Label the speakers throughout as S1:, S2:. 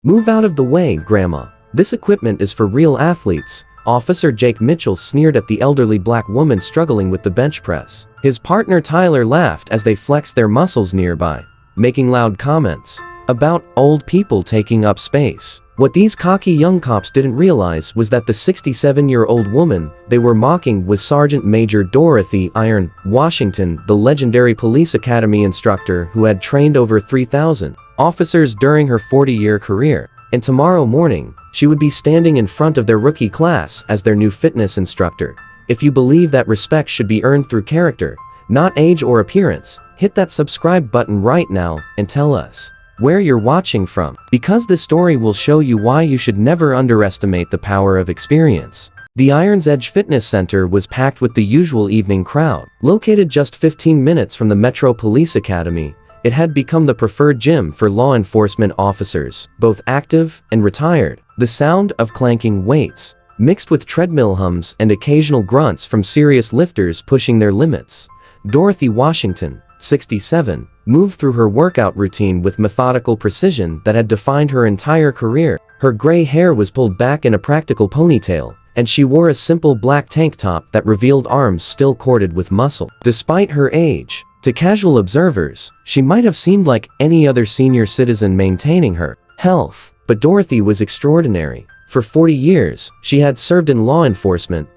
S1: "Move out of the way, Grandma. This equipment is for real athletes." Officer Jake Mitchell sneered at the elderly black woman struggling with the bench press. His partner Tyler laughed as they flexed their muscles nearby, making loud comments about old people taking up space. What these cocky young cops didn't realize was that the 67-year-old woman they were mocking was Sergeant Major Dorothy "Iron" Washington, the legendary police academy instructor who had trained over 3,000 officers during her 40-year career. And tomorrow morning, she would be standing in front of their rookie class as their new fitness instructor. If you believe that respect should be earned through character, not age or appearance, hit that subscribe button right now and tell us where you're watching from, because this story will show you why you should never underestimate the power of experience. The Iron's Edge Fitness Center was packed with the usual evening crowd. Located just 15 minutes from the Metro Police Academy, it had become the preferred gym for law enforcement officers, both active and retired. The sound of clanking weights, mixed with treadmill hums and occasional grunts from serious lifters pushing their limits. Dorothy Washington, 67, moved through her workout routine with methodical precision that had defined her entire career. Her gray hair was pulled back in a practical ponytail, and she wore a simple black tank top that revealed arms still corded with muscle. Despite her age, to casual observers, she might have seemed like any other senior citizen maintaining her health. But Dorothy was extraordinary. For 40 years, she had served in law enforcement,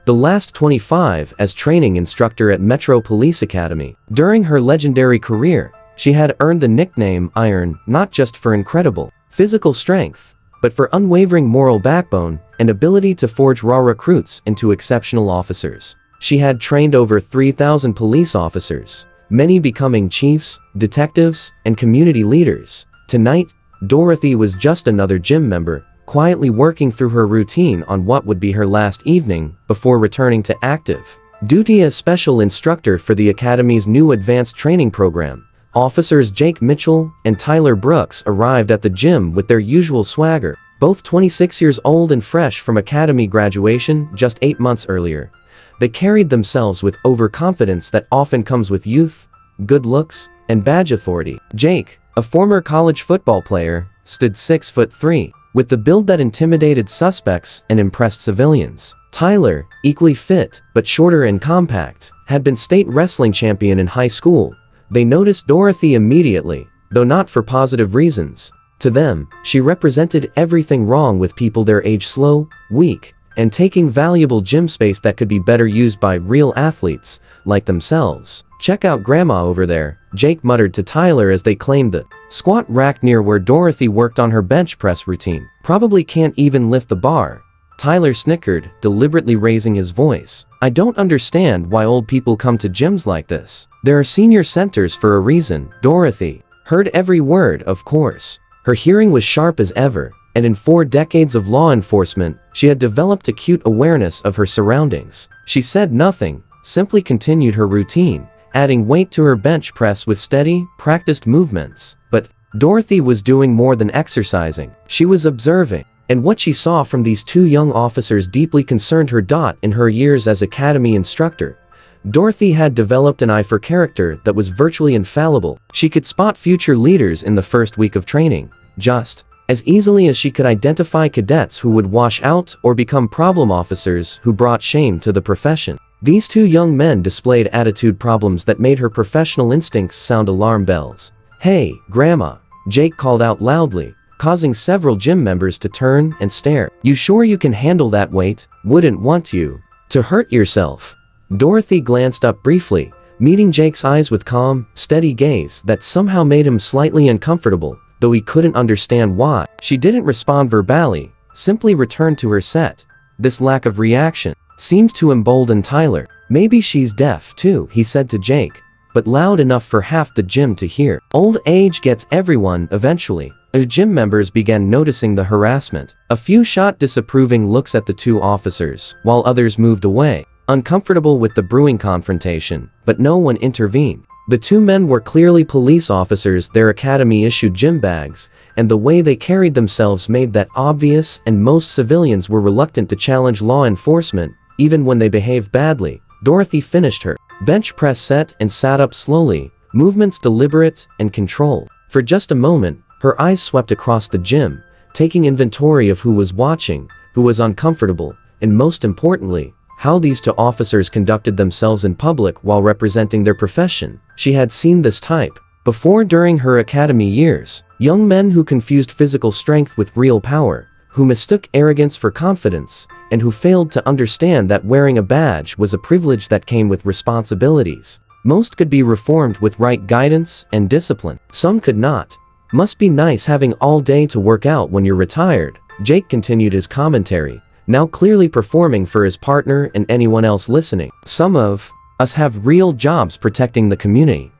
S1: the last 25 as training instructor at Metro Police Academy. During her legendary career, she had earned the nickname Iron not just for incredible physical strength, but for unwavering moral backbone and ability to forge raw recruits into exceptional officers. She had trained over 3,000 police officers, many becoming chiefs, detectives, and community leaders. Tonight, Dorothy was just another gym member, quietly working through her routine on what would be her last evening before returning to active duty as special instructor for the Academy's new advanced training program. Officers Jake Mitchell and Tyler Brooks arrived at the gym with their usual swagger, both 26 years old and fresh from Academy graduation just 8 months earlier. They carried themselves with overconfidence that often comes with youth, good looks, and badge authority. Jake, a former college football player, stood 6'3", with the build that intimidated suspects and impressed civilians. Tyler, equally fit, but shorter and compact, had been state wrestling champion in high school. They noticed Dorothy immediately, though not for positive reasons. To them, she represented everything wrong with people their age: slow, weak, and taking valuable gym space that could be better used by real athletes, like themselves. "Check out Grandma over there," Jake muttered to Tyler as they claimed the squat rack near where Dorothy worked on her bench press routine. "Probably can't even lift the bar," Tyler snickered, deliberately raising his voice. "I don't understand why old people come to gyms like this. There are senior centers for a reason." Dorothy heard every word, of course. Her hearing was sharp as ever, and in 4 decades of law enforcement, she had developed acute awareness of her surroundings. She said nothing, simply continued her routine, adding weight to her bench press with steady, practiced movements. But Dorothy was doing more than exercising. She was observing, and what she saw from these 2 young officers deeply concerned her. In her years as academy instructor, Dorothy had developed an eye for character that was virtually infallible. She could spot future leaders in the first week of training, just as easily as she could identify cadets who would wash out or become problem officers who brought shame to the profession. These 2 young men displayed attitude problems that made her professional instincts sound alarm bells. "Hey, Grandma," Jake called out loudly, causing several gym members to turn and stare. "You sure you can handle that weight? Wouldn't want you to hurt yourself." Dorothy glanced up briefly, meeting Jake's eyes with calm, steady gaze that somehow made him slightly uncomfortable, though he couldn't understand why. She didn't respond verbally, simply returned to her set. This lack of reaction seemed to embolden Tyler. "Maybe she's deaf too," he said to Jake, but loud enough for half the gym to hear. Old age gets everyone eventually. The gym members began noticing the harassment. A few shot disapproving looks at the 2 officers, while others moved away, uncomfortable with the brewing confrontation, but no one intervened. The 2 men were clearly police officers. Their academy-issued gym bags, and the way they carried themselves made that obvious, and most civilians were reluctant to challenge law enforcement, even when they behaved badly. Dorothy finished her bench press set and sat up slowly, movements deliberate and controlled. For just a moment, her eyes swept across the gym, taking inventory of who was watching, who was uncomfortable, and most importantly, how these two officers conducted themselves in public while representing their profession. She had seen this type before during her academy years. Young men who confused physical strength with real power, who mistook arrogance for confidence, and who failed to understand that wearing a badge was a privilege that came with responsibilities. Most could be reformed with right guidance and discipline. Some could not. Must be nice having all day to work out when you're retired. Jake continued his commentary, now clearly performing for his partner and anyone else listening. Some of us have real jobs protecting the community.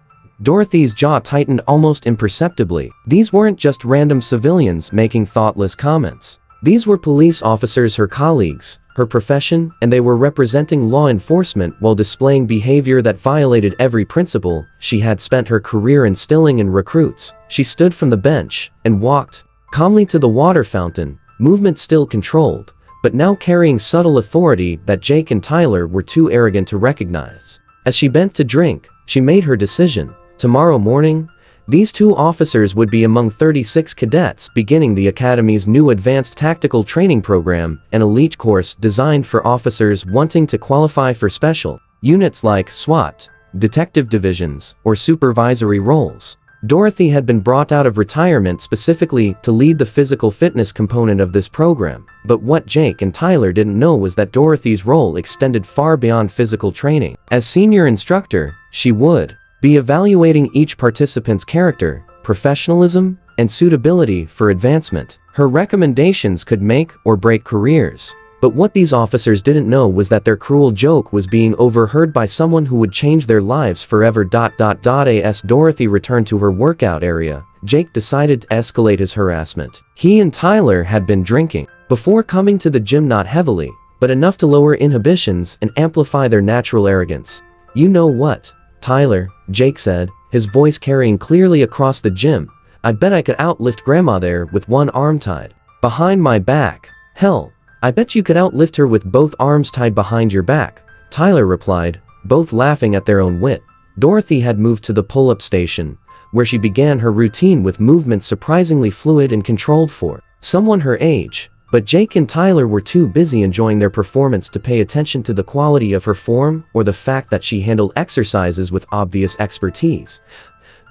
S1: Dorothy's jaw tightened almost imperceptibly. These weren't just random civilians making thoughtless comments. These were police officers, her colleagues, her profession, and they were representing law enforcement while displaying behavior that violated every principle she had spent her career instilling in recruits. She stood from the bench and walked calmly to the water fountain, movement still controlled, but now carrying subtle authority that Jake and Tyler were too arrogant to recognize. As she bent to drink, she made her decision. Tomorrow morning, these two officers would be among 36 cadets beginning the Academy's new Advanced Tactical Training Program, an elite course designed for officers wanting to qualify for special units like SWAT, detective divisions, or supervisory roles. Dorothy had been brought out of retirement specifically to lead the physical fitness component of this program, but what Jake and Tyler didn't know was that Dorothy's role extended far beyond physical training. As senior instructor, she would be evaluating each participant's character, professionalism, and suitability for advancement. Her recommendations could make or break careers. But what these officers didn't know was that their cruel joke was being overheard by someone who would change their lives forever. As Dorothy returned to her workout area, Jake decided to escalate his harassment. He and Tyler had been drinking before coming to the gym, not heavily, but enough to lower inhibitions and amplify their natural arrogance. "You know what, Tyler," Jake said, his voice carrying clearly across the gym, "I bet I could outlift Grandma there with one arm tied behind my back." "Hell, I bet you could outlift her with both arms tied behind your back," Tyler replied, both laughing at their own wit. Dorothy had moved to the pull-up station, where she began her routine with movements surprisingly fluid and controlled for someone her age, but Jake and Tyler were too busy enjoying their performance to pay attention to the quality of her form or the fact that she handled exercises with obvious expertise.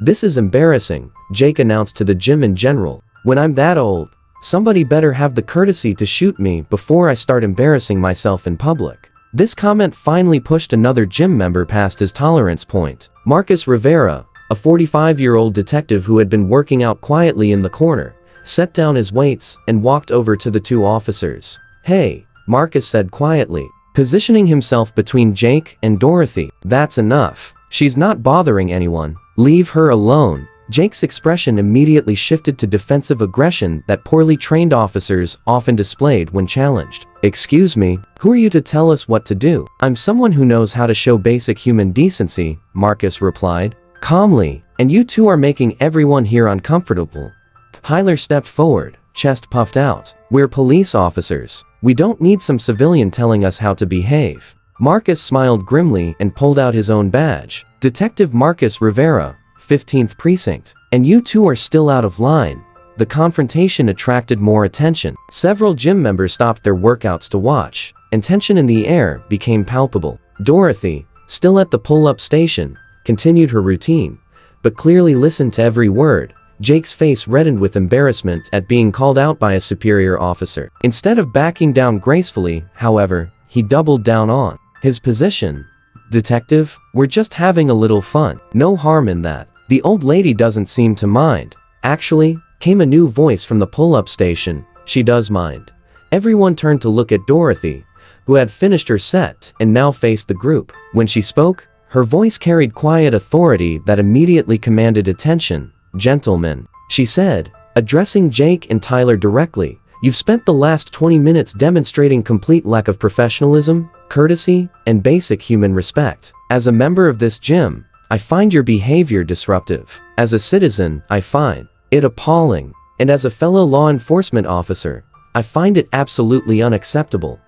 S1: "This is embarrassing," Jake announced to the gym in general. "When I'm that old, somebody better have the courtesy to shoot me before I start embarrassing myself in public." This comment finally pushed another gym member past his tolerance point. Marcus Rivera, a 45-year-old detective who had been working out quietly in the corner, set down his weights and walked over to the two officers. "Hey," Marcus said quietly, positioning himself between Jake and Dorothy. "That's enough. She's not bothering anyone. Leave her alone." Jake's expression immediately shifted to defensive aggression that poorly trained officers often displayed when challenged. "Excuse me, who are you to tell us what to do?" "I'm someone who knows how to show basic human decency," Marcus replied calmly, "and you two are making everyone here uncomfortable." Tyler stepped forward, chest puffed out. "We're police officers. We don't need some civilian telling us how to behave." Marcus smiled grimly and pulled out his own badge. "Detective Marcus Rivera, 15th Precinct. And you two are still out of line." The confrontation attracted more attention. Several gym members stopped their workouts to watch, and tension in the air became palpable. Dorothy, still at the pull-up station, continued her routine, but clearly listened to every word. Jake's face reddened with embarrassment at being called out by a superior officer. Instead of backing down gracefully, however, he doubled down on his position. "Detective, we're just having a little fun. No harm in that. The old lady doesn't seem to mind." "Actually," came a new voice from the pull-up station, "she does mind." Everyone turned to look at Dorothy, who had finished her set and now faced the group. When she spoke, her voice carried quiet authority that immediately commanded attention. "Gentlemen," she said, addressing Jake and Tyler directly, "you've spent the last 20 minutes demonstrating complete lack of professionalism, courtesy, and basic human respect. As a member of this gym, I find your behavior disruptive. As a citizen, I find it appalling. And as a fellow law enforcement officer, I find it absolutely unacceptable."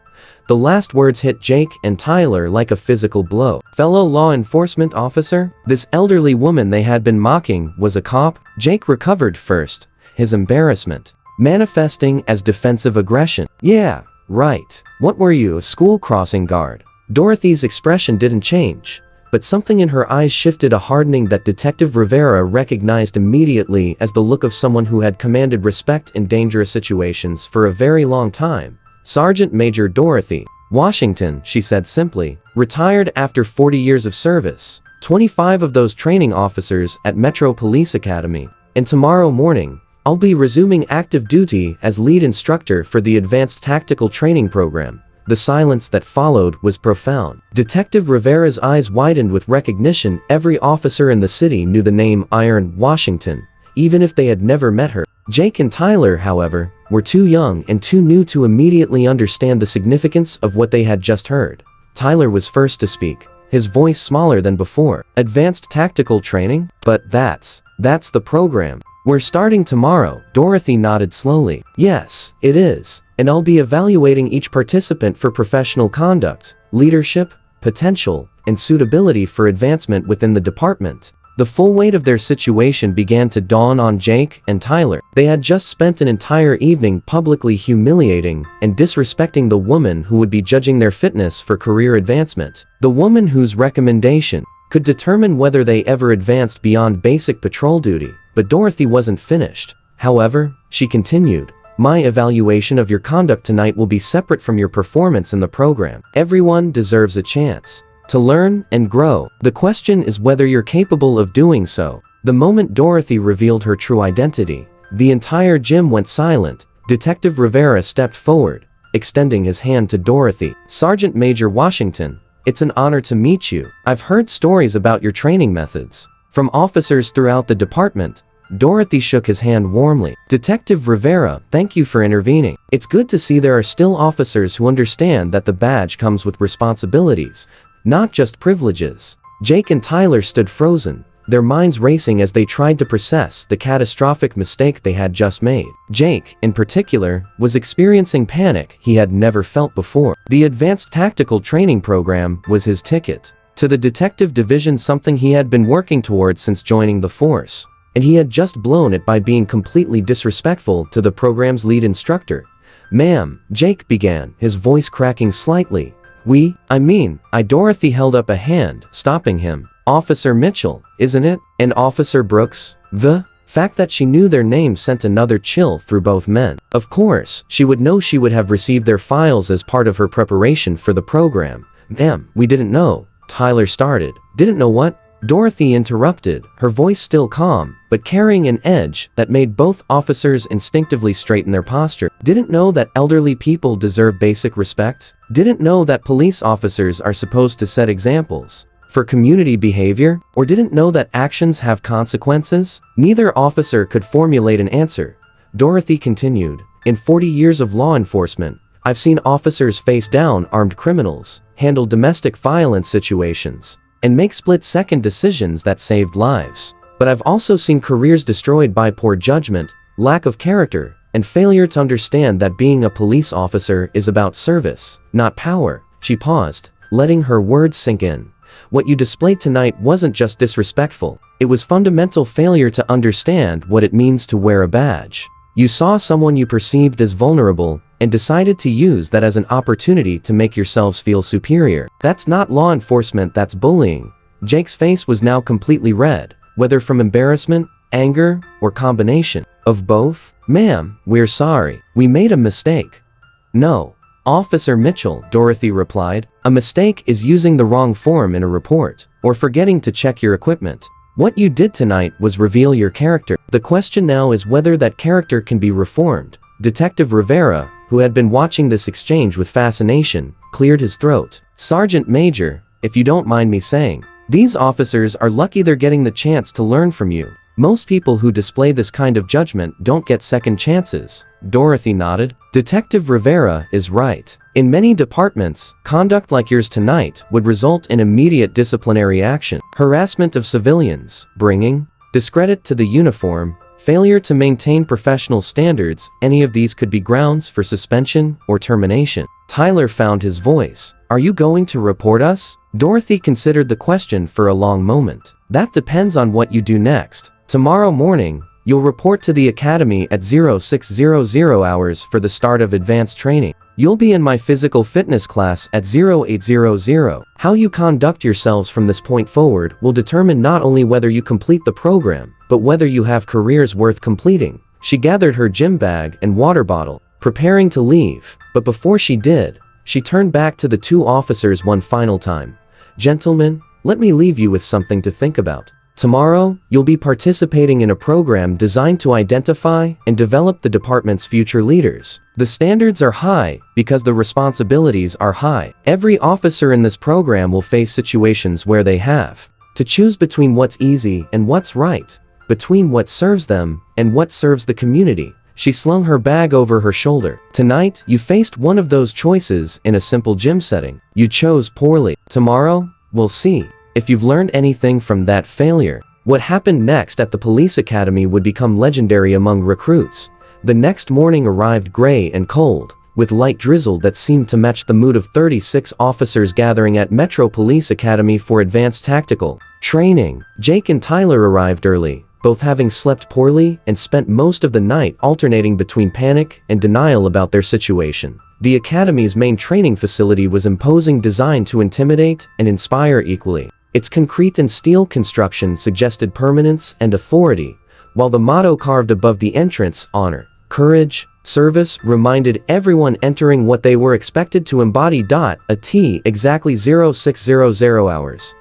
S1: The last words hit Jake and Tyler like a physical blow. Fellow law enforcement officer? This elderly woman they had been mocking was a cop? Jake recovered first, his embarrassment manifesting as defensive aggression. Yeah, right. What were you, a school crossing guard? Dorothy's expression didn't change, but something in her eyes shifted, a hardening that Detective Rivera recognized immediately as the look of someone who had commanded respect in dangerous situations for a very long time. Sergeant Major Dorothy Washington, she said simply, retired after 40 years of service, 25 of those training officers at Metro Police Academy, and tomorrow morning, I'll be resuming active duty as lead instructor for the Advanced Tactical Training Program. The silence that followed was profound. Detective Rivera's eyes widened with recognition. Every officer in the city knew the name Iron Washington, even if they had never met her. Jake and Tyler, however, were too young and too new to immediately understand the significance of what they had just heard. Tyler was first to speak, his voice smaller than before. Advanced Tactical Training? But that's the program. We're starting tomorrow. Dorothy nodded slowly. Yes, it is. And I'll be evaluating each participant for professional conduct, leadership, potential, and suitability for advancement within the department. The full weight of their situation began to dawn on Jake and Tyler. They had just spent an entire evening publicly humiliating and disrespecting the woman who would be judging their fitness for career advancement. The woman whose recommendation could determine whether they ever advanced beyond basic patrol duty. But Dorothy wasn't finished. However, she continued, my evaluation of your conduct tonight will be separate from your performance in the program. Everyone deserves a chance to learn and grow. The question is whether you're capable of doing so. The moment Dorothy revealed her true identity, the entire gym went silent. Detective Rivera stepped forward, extending his hand to Dorothy. Sergeant Major Washington, it's an honor to meet you. I've heard stories about your training methods from officers throughout the department. Dorothy shook his hand warmly. Detective Rivera, thank you for intervening. It's good to see there are still officers who understand that the badge comes with responsibilities, not just privileges. Jake and Tyler stood frozen, their minds racing as they tried to process the catastrophic mistake they had just made. Jake, in particular, was experiencing panic he had never felt before. The Advanced Tactical Training Program was his ticket to the detective division, something he had been working towards since joining the force. And he had just blown it by being completely disrespectful to the program's lead instructor. Ma'am, Jake began, his voice cracking slightly. Dorothy held up a hand, stopping him. Officer Mitchell, isn't it? And Officer Brooks? The fact that she knew their names sent another chill through both men. Of course, she would know she would have received their files as part of her preparation for the program. Ma'am, we didn't know. Tyler started. Didn't know what? Dorothy interrupted, her voice still calm, but carrying an edge that made both officers instinctively straighten their posture. Didn't know that elderly people deserve basic respect? Didn't know that police officers are supposed to set examples for community behavior? Or didn't know that actions have consequences? Neither officer could formulate an answer. Dorothy continued, in 40 years of law enforcement, I've seen officers face down armed criminals, handle domestic violence situations, and make split-second decisions that saved lives. But I've also seen careers destroyed by poor judgment, lack of character, and failure to understand that being a police officer is about service, not power. She paused, letting her words sink in. What you displayed tonight wasn't just disrespectful, it was fundamental failure to understand what it means to wear a badge. You saw someone you perceived as vulnerable, and decided to use that as an opportunity to make yourselves feel superior. That's not law enforcement, that's bullying. Jake's face was now completely red, whether from embarrassment, anger, or combination of both. Ma'am, we're sorry. We made a mistake. No. Officer Mitchell, Dorothy replied. A mistake is using the wrong form in a report, or forgetting to check your equipment. What you did tonight was reveal your character. The question now is whether that character can be reformed. Detective Rivera, who had been watching this exchange with fascination, cleared his throat. Sergeant Major, if you don't mind me saying, these officers are lucky they're getting the chance to learn from you. Most people who display this kind of judgment don't get second chances. Dorothy nodded. Detective Rivera is right. In many departments, conduct like yours tonight would result in immediate disciplinary action. Harassment of civilians, bringing discredit to the uniform, failure to maintain professional standards, any of these could be grounds for suspension or termination. Tyler found his voice. Are you going to report us? Dorothy considered the question for a long moment. That depends on what you do next. Tomorrow morning, You'll report to the academy at 0600 hours for the start of advanced training. You'll be in my physical fitness class at 0800. How you conduct yourselves from this point forward will determine not only whether you complete the program, but whether you have careers worth completing. She gathered her gym bag and water bottle, preparing to leave, but before she did, she turned back to the two officers one final time. Gentlemen, let me leave you with something to think about. Tomorrow, you'll be participating in a program designed to identify and develop the department's future leaders. The standards are high because the responsibilities are high. Every officer in this program will face situations where they have to choose between what's easy and what's right, between what serves them and what serves the community. She slung her bag over her shoulder. Tonight, you faced one of those choices in a simple gym setting. You chose poorly. Tomorrow, we'll see if you've learned anything from that failure. What happened next at the police academy would become legendary among recruits. The next morning arrived gray and cold, with light drizzle that seemed to match the mood of 36 officers gathering at Metro Police Academy for advanced tactical training. Jake and Tyler arrived early, both having slept poorly and spent most of the night alternating between panic and denial about their situation. The academy's main training facility was imposing, designed to intimidate and inspire equally. Its concrete and steel construction suggested permanence and authority, while the motto carved above the entrance, honor, courage, service, reminded everyone entering what they were expected to embody. Exactly 0600 hours.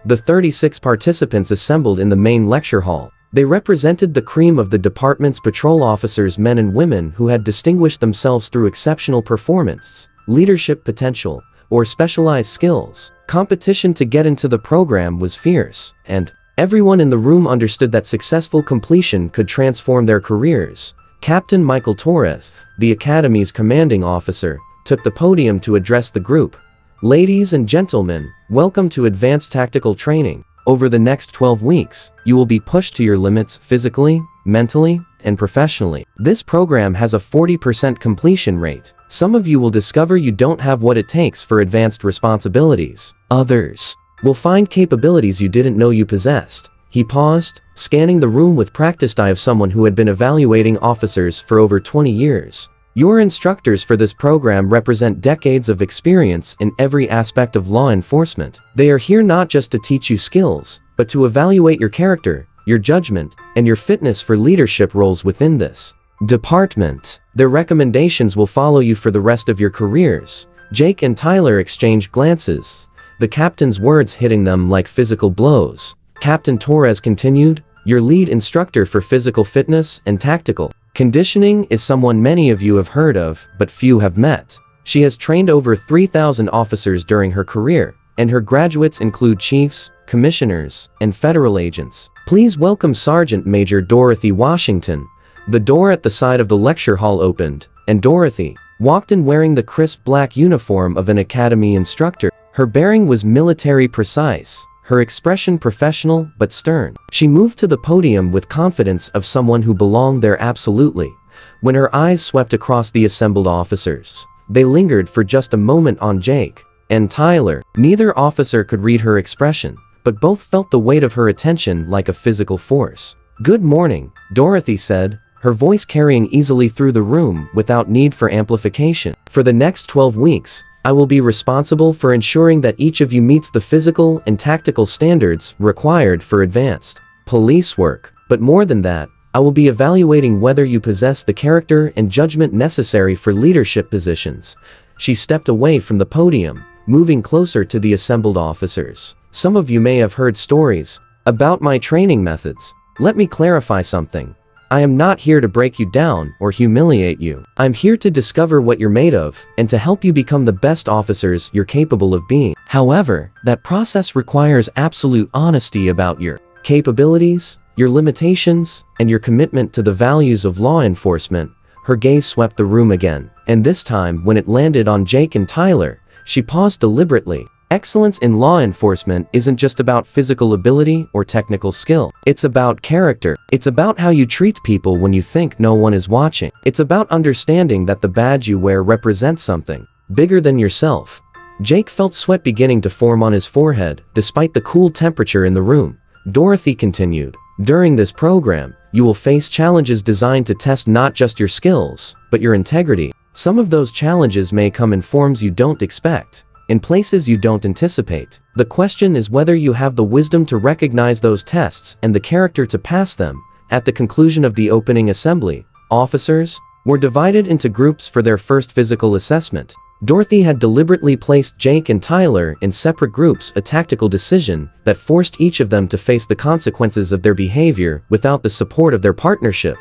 S1: The 36 participants assembled in the main lecture hall. They represented the cream of the department's patrol officers, men and women who had distinguished themselves through exceptional performance, leadership potential, or specialized skills. Competition to get into the program was fierce, and everyone in the room understood that successful completion could transform their careers. Captain Michael Torres, the Academy's commanding officer, took the podium to address the group. Ladies and gentlemen, welcome to Advanced Tactical Training. Over the next 12 weeks, you will be pushed to your limits physically, mentally, and professionally. This program has a 40% completion rate. Some of you will discover you don't have what it takes for advanced responsibilities. Others will find capabilities you didn't know you possessed. He paused, scanning the room with practiced eye of someone who had been evaluating officers for over 20 years. Your instructors for this program represent decades of experience in every aspect of law enforcement. They are here not just to teach you skills, but to evaluate your character, your judgment, and your fitness for leadership roles within this department. Their recommendations will follow you for the rest of your careers. Jake and Tyler exchanged glances, the captain's words hitting them like physical blows. Captain Torres continued, your lead instructor for physical fitness and tactical conditioning is someone many of you have heard of, but few have met. She has trained over 3,000 officers during her career, and her graduates include chiefs, commissioners, and federal agents. Please welcome Sergeant Major Dorothy Washington. The door at the side of the lecture hall opened, and Dorothy walked in wearing the crisp black uniform of an academy instructor. Her bearing was military precise, her expression professional but stern. She moved to the podium with confidence of someone who belonged there absolutely. When her eyes swept across the assembled officers, they lingered for just a moment on Jake and Tyler. Neither officer could read her expression, but both felt the weight of her attention like a physical force. Good morning, Dorothy said, her voice carrying easily through the room without need for amplification. For the next 12 weeks, I will be responsible for ensuring that each of you meets the physical and tactical standards required for advanced police work. But more than that, I will be evaluating whether you possess the character and judgment necessary for leadership positions. She stepped away from the podium, moving closer to the assembled officers. Some of you may have heard stories about my training methods. Let me clarify something. I am not here to break you down or humiliate you. I'm here to discover what you're made of and to help you become the best officers you're capable of being. However, that process requires absolute honesty about your capabilities, your limitations, and your commitment to the values of law enforcement. Her gaze swept the room again, and this time when it landed on Jake and Tyler, she paused deliberately. Excellence in law enforcement isn't just about physical ability or technical skill. It's about character. It's about how you treat people when you think no one is watching. It's about understanding that the badge you wear represents something bigger than yourself. Jake felt sweat beginning to form on his forehead, despite the cool temperature in the room. Dorothy continued, During this program, you will face challenges designed to test not just your skills, but your integrity. Some of those challenges may come in forms you don't expect, in places you don't anticipate. The question is whether you have the wisdom to recognize those tests and the character to pass them. At the conclusion of the opening assembly, officers were divided into groups for their first physical assessment. Dorothy had deliberately placed Jake and Tyler in separate groups, a tactical decision that forced each of them to face the consequences of their behavior without the support of their partnership.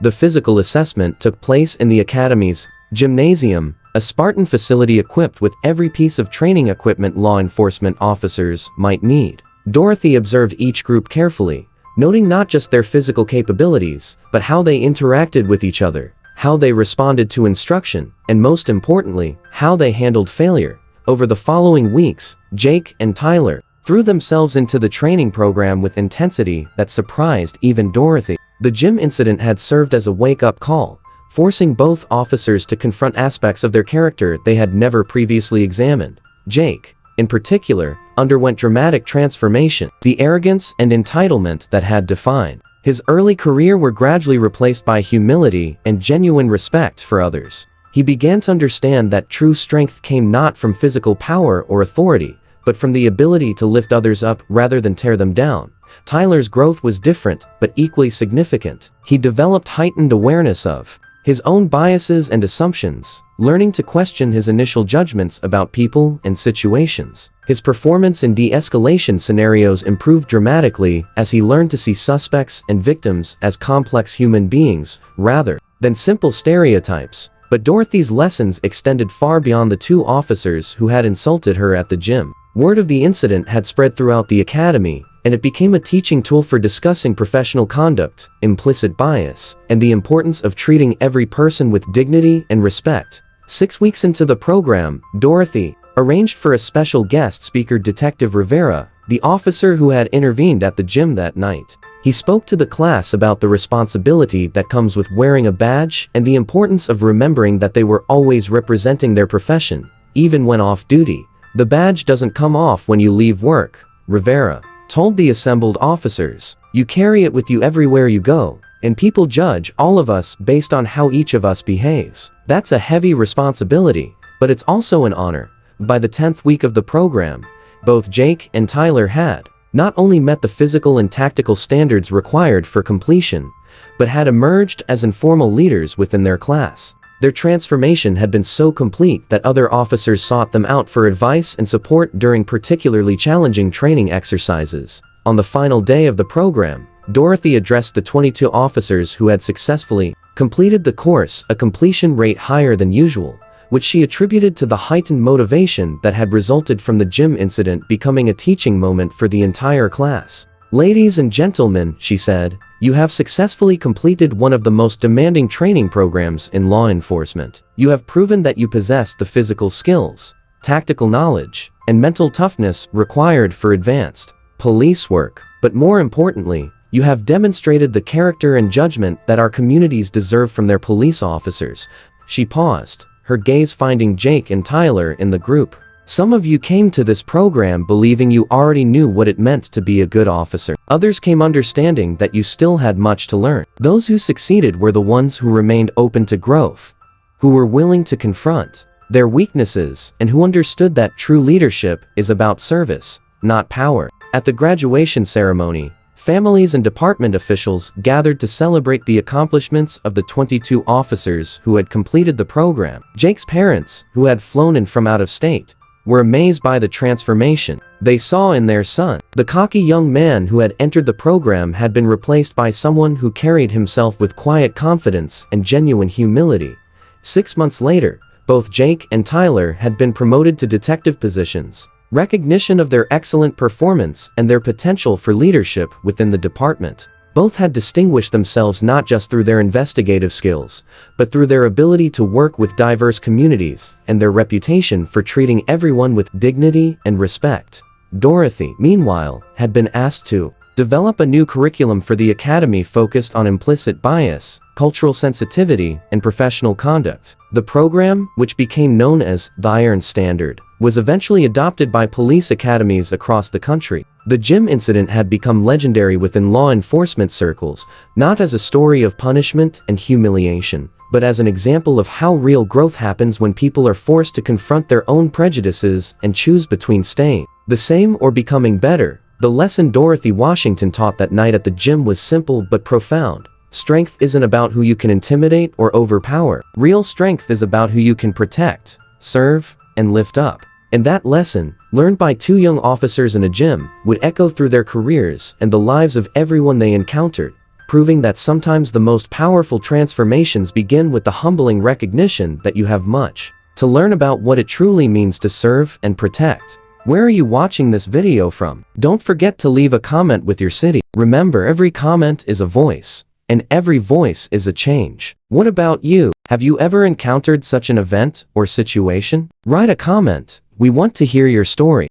S1: The physical assessment took place in the academy's gymnasium, a Spartan facility equipped with every piece of training equipment law enforcement officers might need. Dorothy observed each group carefully, noting not just their physical capabilities, but how they interacted with each other, how they responded to instruction, and most importantly, how they handled failure. Over the following weeks, Jake and Tyler threw themselves into the training program with intensity that surprised even Dorothy. The gym incident had served as a wake-up call, forcing both officers to confront aspects of their character they had never previously examined. Jake, in particular, underwent dramatic transformation. The arrogance and entitlement that had defined his early career were gradually replaced by humility and genuine respect for others. He began to understand that true strength came not from physical power or authority, but from the ability to lift others up rather than tear them down. Tyler's growth was different, but equally significant. He developed heightened awareness of his own biases and assumptions, learning to question his initial judgments about people and situations. His performance in de-escalation scenarios improved dramatically as he learned to see suspects and victims as complex human beings, rather than simple stereotypes. But Dorothy's lessons extended far beyond the two officers who had insulted her at the gym. Word of the incident had spread throughout the academy, and it became a teaching tool for discussing professional conduct, implicit bias, and the importance of treating every person with dignity and respect. 6 weeks into the program, Dorothy arranged for a special guest speaker, Detective Rivera, the officer who had intervened at the gym that night. He spoke to the class about the responsibility that comes with wearing a badge and the importance of remembering that they were always representing their profession, even when off duty. The badge doesn't come off when you leave work, Rivera told the assembled officers. You carry it with you everywhere you go, and people judge all of us based on how each of us behaves. That's a heavy responsibility, but it's also an honor. By the 10th week of the program, both Jake and Tyler had not only met the physical and tactical standards required for completion, but had emerged as informal leaders within their class. Their transformation had been so complete that other officers sought them out for advice and support during particularly challenging training exercises. On the final day of the program, Dorothy addressed the 22 officers who had successfully completed the course, a completion rate higher than usual, which she attributed to the heightened motivation that had resulted from the gym incident becoming a teaching moment for the entire class. Ladies and gentlemen, she said, you have successfully completed one of the most demanding training programs in law enforcement. You have proven that you possess the physical skills, tactical knowledge, and mental toughness required for advanced police work. But more importantly, you have demonstrated the character and judgment that our communities deserve from their police officers. She paused, her gaze finding Jake and Tyler in the group. Some of you came to this program believing you already knew what it meant to be a good officer. Others came understanding that you still had much to learn. Those who succeeded were the ones who remained open to growth, who were willing to confront their weaknesses, and who understood that true leadership is about service, not power. At the graduation ceremony, families and department officials gathered to celebrate the accomplishments of the 22 officers who had completed the program. Jake's parents, who had flown in from out of state, were amazed by the transformation they saw in their son. The cocky young man who had entered the program had been replaced by someone who carried himself with quiet confidence and genuine humility. 6 months later, both Jake and Tyler had been promoted to detective positions. Recognition of their excellent performance and their potential for leadership within the department. Both had distinguished themselves not just through their investigative skills, but through their ability to work with diverse communities and their reputation for treating everyone with dignity and respect. Dorothy, meanwhile, had been asked to develop a new curriculum for the academy focused on implicit bias, cultural sensitivity, and professional conduct. The program, which became known as the Iron Standard, was eventually adopted by police academies across the country. The gym incident had become legendary within law enforcement circles, not as a story of punishment and humiliation, but as an example of how real growth happens when people are forced to confront their own prejudices and choose between staying the same or becoming better. The lesson Dorothy Washington taught that night at the gym was simple but profound. Strength isn't about who you can intimidate or overpower. Real strength is about who you can protect, serve, and lift up. And that lesson, learned by two young officers in a gym, would echo through their careers and the lives of everyone they encountered, proving that sometimes the most powerful transformations begin with the humbling recognition that you have much to learn about what it truly means to serve and protect. Where are you watching this video from? Don't forget to leave a comment with your city. Remember, every comment is a voice, and every voice is a change. What about you? Have you ever encountered such an event or situation? Write a comment. We want to hear your story.